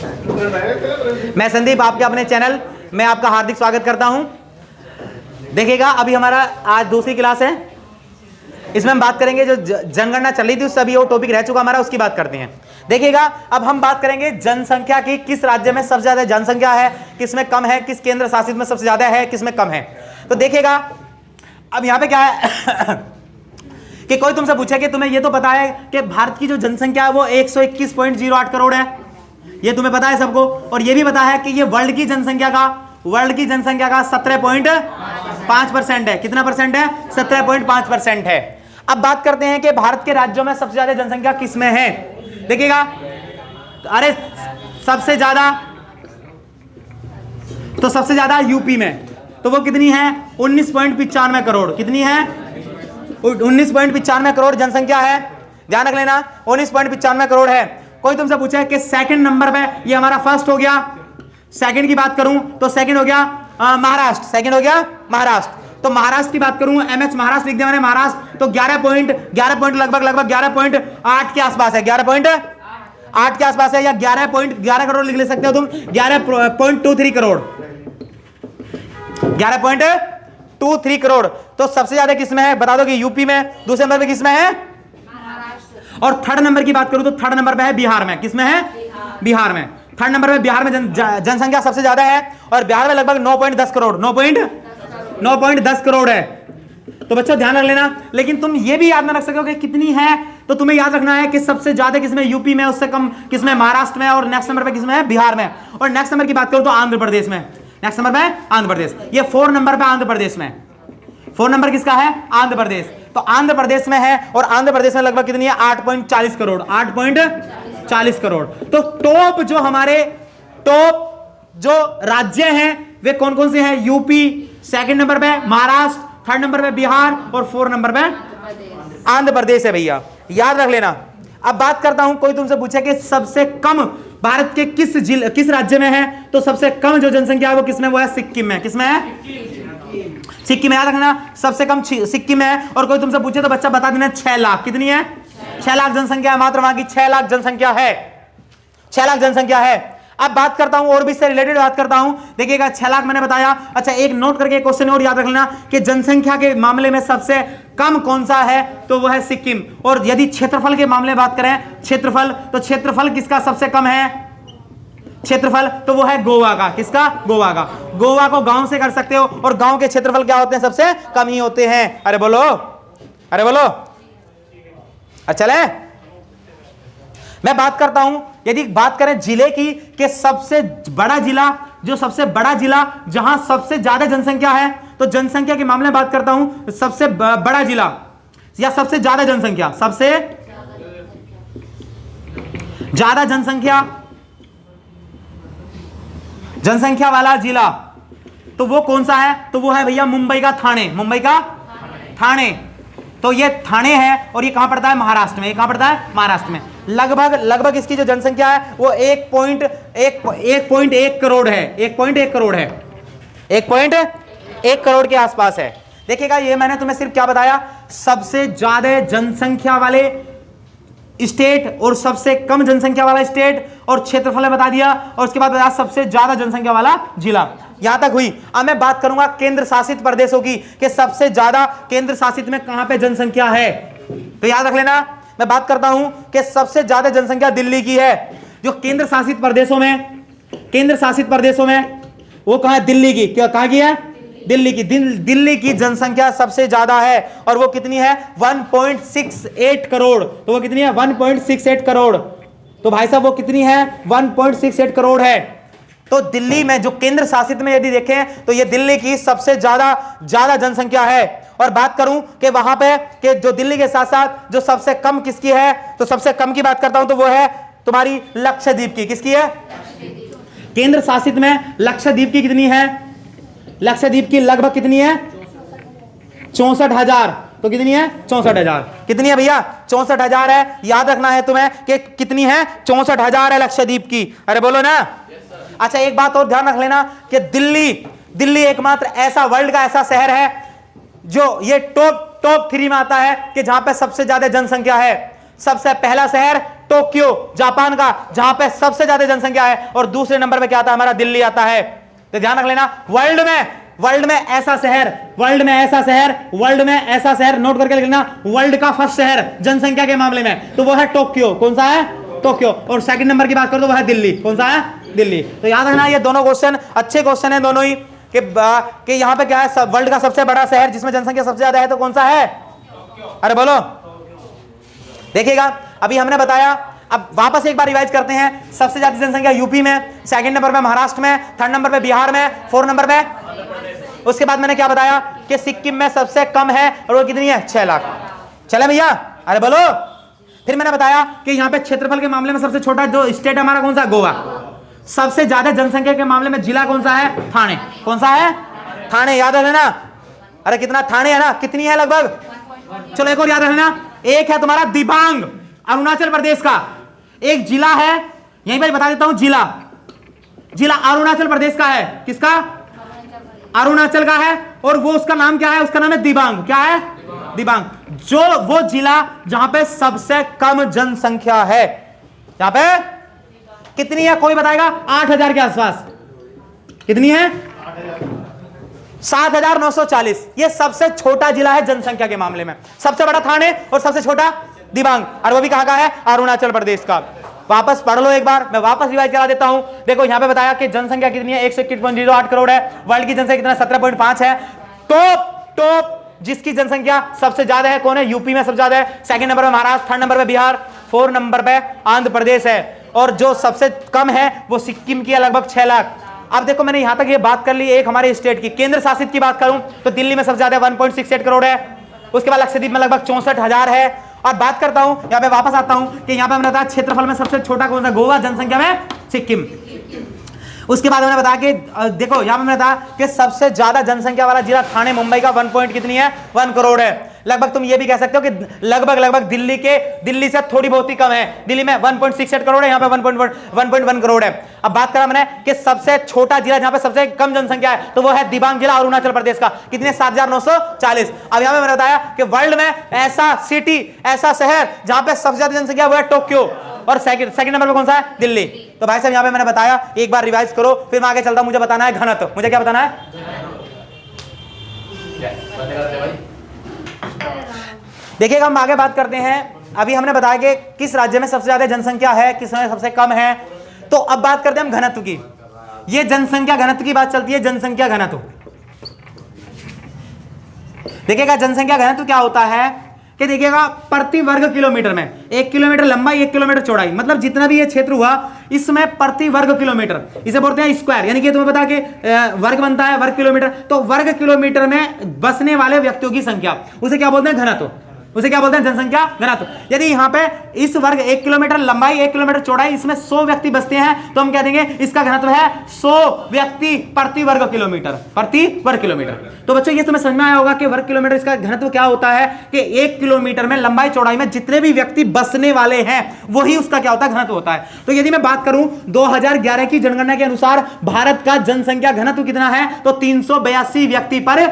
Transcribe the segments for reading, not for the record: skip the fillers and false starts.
मैं संदीप, आपके अपने चैनल में आपका हार्दिक स्वागत करता हूं। देखिएगा, अभी हमारा आज दूसरी क्लास है। इसमें हम बात करेंगे जो जनगणना चल रही थी उससे अभी वो टॉपिक रह चुका हमारा, उसकी बात करते हैं। देखिएगा, अब हम बात करेंगे जनसंख्या की, किस राज्य में सबसे ज्यादा जनसंख्या है, किस में कम है, किस केंद्र शासित में सबसे ज्यादा है, किस में कम है। तो देखिएगा, अब यहां पे क्या है कि कोई तुमसे पूछे कि तुम्हें ये तो पता है कि भारत की जो जनसंख्या है वो 121.08 करोड़ है, ये तुम्हें पता है सबको। और ये भी पता है कि ये वर्ल्ड की जनसंख्या का 17.5% है। कितना परसेंट है? 17.5% है। अब बात करते हैं कि भारत के राज्यों में सबसे ज्यादा जनसंख्या किस में है। देखिएगा, अरे सबसे ज्यादा यूपी में, तो वो कितनी है? 19.95 करोड़। कितनी है? 19.95 करोड़ जनसंख्या है, ध्यान रख लेना, 19.95 करोड़ है। कोई तुमसे पूछे कि सेकंड नंबर पे, ये हमारा फर्स्ट हो गया, सेकंड की बात करूं तो सेकंड हो गया महाराष्ट्र। सेकंड हो गया महाराष्ट्र। तो महाराष्ट्र की बात करूं, एमएच महाराष्ट्र लिख दिया मैंने, महाराष्ट्र, तो 11 पॉइंट लगभग 11.8 के आसपास है, 11.8 के आसपास है, या 11 करोड़ लिख ले सकते हो तुम, 11.23 करोड़, 11.23 करोड़। तो सबसे ज्यादा किसमें है बता दो कि यूपी में, दूसरे नंबर पे किसमें है? और थर्ड नंबर की बात करूं तो थर्ड नंबर पे है बिहार में। किसमें है? बिहार में। थर्ड नंबर पे बिहार में जनसंख्या सबसे ज्यादा है, और बिहार में लगभग 9.10 करोड़, 9.10 करोड़ है। तो बच्चों ध्यान रख लेना। लेकिन तुम ये भी याद ना रख सकोगे कितनी है, तो तुम्हें याद रखना है कि सबसे ज्यादा किसमें? यूपी में, उससे कम किसमें? महाराष्ट्र में, और नेक्स्ट नंबर पे किसमें है? बिहार में। और नेक्स्ट नंबर की बात करूं तो आंध्र प्रदेश में। नेक्स्ट नंबर पे आंध्र प्रदेश, ये 4 नंबर पे आंध्र प्रदेश में। 4 नंबर किसका है? आंध्र प्रदेश। तो आंध्र प्रदेश में है, और आंध्र प्रदेश में लगभग कितनी है? 8.40 करोड़, 8.40 करोड़। तो टॉप जो हमारे टॉप जो राज्य हैं वे कौन कौन से हैं? यूपी, सेकंड नंबर पे महाराष्ट्र, थर्ड नंबर पे बिहार, और 4 नंबर पे आंध्र प्रदेश है भैया, याद रख लेना। अब बात करता हूं, कोई तुमसे पूछे कि सबसे कम भारत के किस राज्य में है, तो सबसे कम जो जनसंख्या है वो किसमें? वो है सिक्किम में। किसमें है? सिक्किम में। याद रखना, सबसे कम सिक्किम में है। और कोई तुमसे पूछे तो बच्चा बता देना 6 लाख। कितनी है? 6 लाख जनसंख्या है, मात्र वहां की 6 लाख जनसंख्या है, 6 लाख जनसंख्या है। अब बात करता हूं और भी इससे रिलेटेड बात करता हूं। देखिएगा, 6 लाख मैंने बताया। अच्छा, एक नोट करके एक क्वेश्चन और याद रख लेना कि जनसंख्या के मामले में सबसे कम कौन सा है, तो वो है सिक्किम। और यदि क्षेत्रफल के मामले में बात करें, क्षेत्रफल, तो क्षेत्रफल किसका सबसे कम है? क्षेत्रफल तो वो है गोवा का। किसका? गोवा का। गोवा को गांव से कर सकते हो, और गांव के क्षेत्रफल क्या होते हैं? सबसे कम ही होते हैं। अरे बोलो, अरे बोलो। अच्छा ले, मैं बात करता हूं, यदि बात करें जिले की, कि सबसे बड़ा जिला, जो सबसे बड़ा जिला जहां सबसे ज्यादा जनसंख्या है, तो जनसंख्या के मामले में बात करता हूं, सबसे बड़ा जिला या सबसे ज्यादा जनसंख्या, सबसे ज्यादा जनसंख्या वाला जिला, तो वो कौन सा है? तो वो है भैया मुंबई का थाने। मुंबई का थाने। तो ये थाने है, और ये कहां पड़ता है? महाराष्ट्र में। ये कहां पड़ता है? महाराष्ट्र में। लगभग इसकी जो जनसंख्या है वो 1.1 करोड़ है, 1.1 करोड़ है, 1.1 करोड़ के आसपास है। देखिएगा, ये मैंने तुम्हें सिर्फ क्या बताया? सबसे ज्यादा जनसंख्या वाले स्टेट और सबसे कम जनसंख्या वाला स्टेट, और क्षेत्रफल बता दिया, और उसके बाद बताया सबसे ज्यादा जनसंख्या वाला जिला। यहां तक हुई। अब मैं बात करूंगा केंद्र शासित प्रदेशों की, कि सबसे ज्यादा केंद्र शासित में कहां पे जनसंख्या है। तो याद रख लेना, मैं बात करता हूं कि सबसे ज्यादा जनसंख्या दिल्ली की है। जो केंद्र शासित प्रदेशों में वो कहां है? दिल्ली की। कहां की है? दिल्ली की। दिल्ली की जनसंख्या सबसे ज्यादा है, और वो कितनी है? 1.68 करोड़। तो वो कितनी है? 1.68 करोड़। तो भाई साहब वो कितनी है? 1.68 करोड़ है। तो दिल्ली में, जो केंद्र शासित में यदि देखें, तो ये दिल्ली की सबसे ज्यादा जनसंख्या है। और बात करूं कि वहां पे कि जो दिल्ली के साथ साथ जो सबसे कम किसकी है, तो सबसे कम की बात करता हूं तो वो है तुम्हारी लक्षद्वीप की। किसकी है? केंद्र शासित में लक्षद्वीप की कितनी है? लक्षद्वीप की लगभग कितनी है? 64,000। तो कितनी है? 64,000। कितनी है भैया? 64,000 है। याद रखना है तुम्हें कि कितनी है? 64,000 है लक्षद्वीप की। अरे बोलो ना। अच्छा, एक बात और ध्यान रख लेना कि दिल्ली एकमात्र ऐसा वर्ल्ड का ऐसा शहर है जो ये टॉप 3 में आता है कि जहां पे सबसे ज्यादा जनसंख्या है। सबसे पहला शहर टोक्यो जापान का, जहां पे सबसे ज्यादा जनसंख्या है, और दूसरे नंबर पे क्या आता है हमारा दिल्ली आता है। तो ध्यान रख लेना, वर्ल्ड में ऐसा शहर नोट करके लिख लेना, वर्ल्ड का फर्स्ट शहर जनसंख्या के मामले में, तो वो है टोक्यो। कौन सा है? टोक्यो। और सेकंड नंबर की बात करो तो वो है दिल्ली। कौन सा है? दिल्ली। तो याद रखना ये दोनों क्वेश्चन अच्छे क्वेश्चन है दोनों ही, कि यहां पे क्या है, वर्ल्ड का सबसे बड़ा शहर जिसमें जनसंख्या सबसे ज्यादा है तो कौन सा है? अरे बोलो। देखिएगा अभी हमने बताया, अब वापस एक बार रिवाइज करते हैं। सबसे ज्यादा जनसंख्या यूपी में, सेकंड नंबर पे महाराष्ट्र में, थर्ड नंबर पे बिहार में, फोर्थ नंबर पे, उसके बाद मैंने क्या बताया कि सिक्किम में सबसे कम है, और वो कितनी है? 6 लाख। चले भैया, अरे बोलो। फिर मैंने बताया कि यहाँ पे क्षेत्रफल के मामले में सबसे छोटा जो स्टेट है हमारा कौन सा? गोवा। सबसे ज्यादा जनसंख्या के मामले में जिला कौन सा है? थाने। कौन सा है? थाने। याद रख लेना। अरे कितना थाने है ना, कितनी है लगभग? चलो एक और याद रखना, एक है तुम्हारा दिबांग अरुणाचल प्रदेश का, एक जिला है, यहीं पर बता देता हूं, जिला अरुणाचल प्रदेश का है। किसका? अरुणाचल का है, और वो उसका नाम क्या है? उसका नाम है दिबांग। क्या है? दिबांग। जो वो जिला जहां पे सबसे कम जनसंख्या है, जहां पे कितनी है कोई बताएगा? 8,000 के आसपास। कितनी है? 7,940। ये सबसे छोटा जिला है जनसंख्या के मामले में, सबसे बड़ा थाने और सबसे छोटा दिबांग, और वो भी कहां का है? अरुणाचल प्रदेश का। वापस पढ़ लो एक बार, मैं वापस रिवाइज करा देता हूं। देखो यहां पे बताया कि जनसंख्या कितनी है? 121.08 करोड़ है। वर्ल्ड की जनसंख्या कितना? 17.5 है। टॉप जिसकी जनसंख्या सबसे ज्यादा है कौन है? यूपी में सबसे ज्यादा है, सेकंड नंबर पे महाराष्ट्र, थर्ड नंबर पे बिहार, फोर्थ नंबर पे आंध्र प्रदेश है, और जो सबसे कम है वो सिक्किम की है, लगभग 6 लाख। अब देखो मैंने यहां तक ये बात कर ली एक हमारे स्टेट की। केंद्र शासित की बात करूं तो दिल्ली में सबसे ज्यादा 1.68 करोड़ है, उसके बाद लक्षद्वीप में लगभग 64,000 है। और बात करता हूं, यहां पे वापस आता हूं कि यहां पे हमने बताया क्षेत्रफल में सबसे छोटा कौन सा? गोवा। जनसंख्या में सिक्किम। उसके बाद मैंने बताया कि देखो यहां पे मैंने बताया कि सबसे ज्यादा जनसंख्या वाला जिला थाने मुंबई का 1 पॉइंट कितनी है? 1 करोड़ है। लगभग तुम ये भी कह सकते हो कि लगभग दिल्ली से थोड़ी बहुत ही कम है। दिल्ली में 1.68 करोड़ है, यहाँ पे 1.1 करोड़ है। अब बात करा मैंने कि सबसे छोटा जिला जहां पे सबसे कम जनसंख्या है तो वो है दिबांग जिला अरुणाचल प्रदेश का। कितने? 7,940। अब यहां पे मैंने बताया कि वर्ल्ड में ऐसा सिटी, ऐसा शहर जहां पे सबसे ज्यादा जनसंख्या वो है टोक्यो, और सेकंड नंबर पे कौन सा है? दिल्ली। तो भाई साहब यहां पे मैंने बताया, एक बार रिवाइज करो, फिर मैं आगे चलता हूं। मुझे बताना है घनत्व। मुझे क्या बताना है? देखिएगा हम आगे बात करते हैं। अभी हमने बताया कि किस राज्य में सबसे ज्यादा जनसंख्या है, किस में सबसे कम है। तो अब बात करते हैं हम घनत्व की। ये जनसंख्या घनत्व की बात चलती है। जनसंख्या घनत्व देखिएगा, जनसंख्या घनत्व क्या होता है कि देखिएगा प्रति वर्ग किलोमीटर में 1 किलोमीटर लंबाई, 1 किलोमीटर चौड़ाई, मतलब जितना भी ये क्षेत्र हुआ इसमें प्रति वर्ग किलोमीटर, इसे बोलते हैं स्क्वायर। यानी कि तुम्हें पता कि वर्ग बनता है वर्ग किलोमीटर, तो वर्ग किलोमीटर में बसने वाले व्यक्तियों की संख्या, उसे क्या बोलते हैं? घनत्व। उसे क्या बोलते हैं? जनसंख्या घनत्व। यदि यहाँ पे इस वर्ग 1 किलोमीटर लंबाई, 1 किलोमीटर चौड़ाई, इसमें 100 व्यक्ति बसते हैं तो हम कह देंगे इसका घनत्व है 100 व्यक्ति प्रति वर्ग किलोमीटर। तो बच्चों ये तुम्हें समझ में आया होगा कि वर्ग किलोमीटर इसका घनत्व क्या होता है कि 1 किलोमीटर में लंबाई चौड़ाई में जितने भी व्यक्ति बसने वाले हैं वही उसका क्या होता है? घनत्व होता है। तो यदि मैं बात करूं 2011 की जनगणना के अनुसार भारत का जनसंख्या घनत्व कितना है तो 382 व्यक्ति पर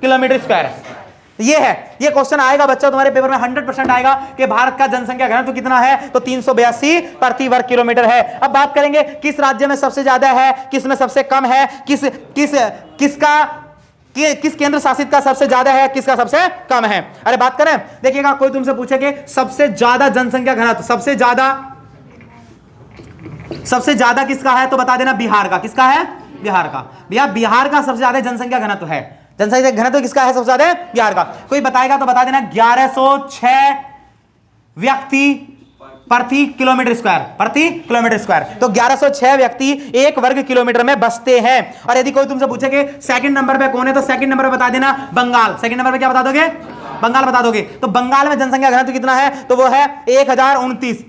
किलोमीटर स्क्वायर है। ये है, ये क्वेश्चन आएगा बच्चा तुम्हारे पेपर में 100% आएगा कि भारत का जनसंख्या घनत्व कितना है तो 382 प्रति वर्ग किलोमीटर है। अब बात करेंगे किस राज्य में सबसे ज्यादा है, किस में सबसे कम है, किस केंद्र शासित का सबसे ज्यादा है, किसका सबसे कम है। अरे बात करें, देखिएगा कोई तुमसे पूछे कि सबसे ज्यादा जनसंख्या घनत्व सबसे ज्यादा किसका है तो बता देना बिहार का। किसका है? बिहार का। भैया बिहार का सबसे ज्यादा जनसंख्या घनत्व है। जनसंख्या घनत्व किसका है सबसे ज्यादा? बिहार का। कोई बताएगा तो बता देना 1106 व्यक्ति प्रति किलोमीटर स्क्वायर। तो 1106 व्यक्ति 1 वर्ग किलोमीटर में बसते हैं। और यदि कोई तुमसे पूछे कि सेकंड नंबर पे कौन है तो सेकंड नंबर पे बता देना बंगाल। सेकंड नंबर पे क्या बता दोगे? बंगाल बता दोगे। तो बंगाल में जनसंख्या घनत्व कितना है तो वो है 1029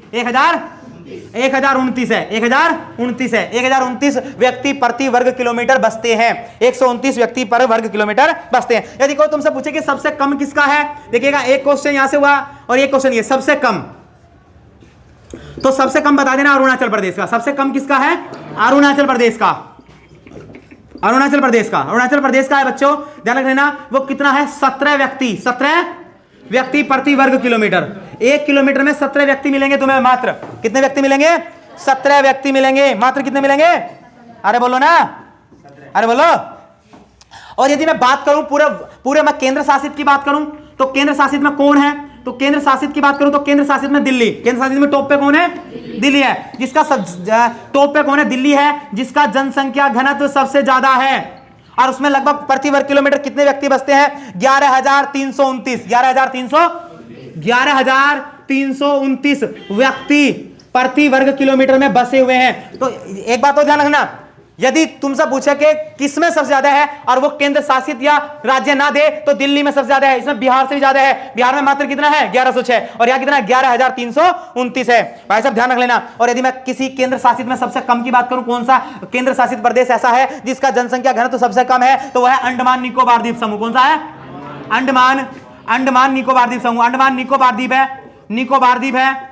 है। 1029 व्यक्ति प्रति वर्ग किलोमीटर बसते हैं। 129 व्यक्ति पर वर्ग किलोमीटर बसते हैं। यदि कोई तुमसे पूछे कि सबसे कम किसका है, देखिएगा एक क्वेश्चन यहां से हुआ और एक क्वेश्चन ये सबसे कम, तो सबसे कम बता देना अरुणाचल प्रदेश का। सबसे कम किसका है? अरुणाचल प्रदेश का है बच्चों, ध्यान रख लेना। वो कितना है? 17 व्यक्ति प्रति वर्ग किलोमीटर। 1 किलोमीटर में 17 व्यक्ति मिलेंगे तुम्हें मात्र। कितने व्यक्ति मिलेंगे? 17 व्यक्ति मिलेंगे मात्र। कितने मिलेंगे? अरे बोलो ना, अरे बोलो। और यदि मैं बात करूं पूरे मैं केंद्र शासित की बात करूं तो केंद्र शासित में कौन है? तो केंद्र शासित की बात करूं तो केंद्र शासित में दिल्ली। केंद्र शासित में टॉप पे कौन है? दिल्ली है। जिसका टॉप पे कौन है? दिल्ली है, जिसका जनसंख्या घनत्व सबसे ज्यादा है। और उसमें लगभग प्रति वर्ग किलोमीटर कितने व्यक्ति बसते हैं? 11,329 11,329 व्यक्ति प्रति वर्ग किलोमीटर में बसे हुए हैं। तो एक बात और ध्यान रखना, यदि तुमसे पूछे कि किसमें सबसे ज्यादा है और वो केंद्र शासित या राज्य ना दे तो दिल्ली में सबसे ज्यादा है। इसमें बिहार से भी ज्यादा है। बिहार में मात्र कितना है? 1106। और यहाँ कितना है? 11,329 है। भाई साहब ध्यान रख लेना। और यदि मैं किसी केंद्र शासित में सबसे कम की बात करूं, कौन सा केंद्र शासित प्रदेश ऐसा है जिसका जनसंख्या घनत्व तो सबसे कम है? तो वह है अंडमान निकोबार द्वीप समूह। कौन सा है? अंडमान निकोबार द्वीप समूह। अंडमान निकोबार द्वीप है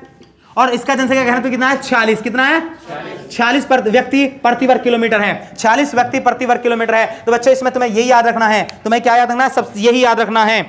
और इसका जनसंख्या घनत्व कितना है? 46। कितना है? 46 व्यक्ति प्रति वर्ग किलोमीटर है। 40 व्यक्ति प्रति वर्ग किलोमीटर है। तो बच्चों इसमें तुम्हें यही याद रखना है। तुम्हें क्या याद रखना है? सब यही याद रखना है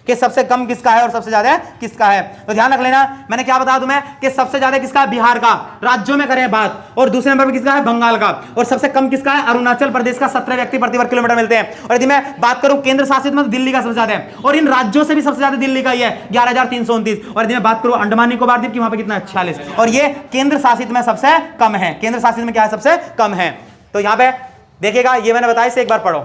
कि सबसे कम किसका है और सबसे ज्यादा किसका है। तो ध्यान रख लेना, मैंने क्या बताया तुम्हें कि सबसे ज्यादा किसका है? बिहार का। राज्यों में करें बात। और दूसरे नंबर पर किसका है? बंगाल का। और सबसे कम किसका है? अरुणाचल प्रदेश का। 17 व्यक्ति प्रति वर्ग किलोमीटर मिलते हैं। और यदि मैं बात करूं केंद्र शासित में तो दिल्ली का सबसे ज्यादा है। और इन राज्यों से भी सबसे ज्यादा दिल्ली का ही है, 11,329। और यदि मैं बात करूं अंडमान निकोबार द्वीप की, वहां पर कितना है? 46। और ये केंद्र शासित में सबसे कम है। केंद्र शासित में क्या है? सबसे कम है। तो यहां पे देखिएगा, ये मैंने बताया, इसे एक बार पढ़ो।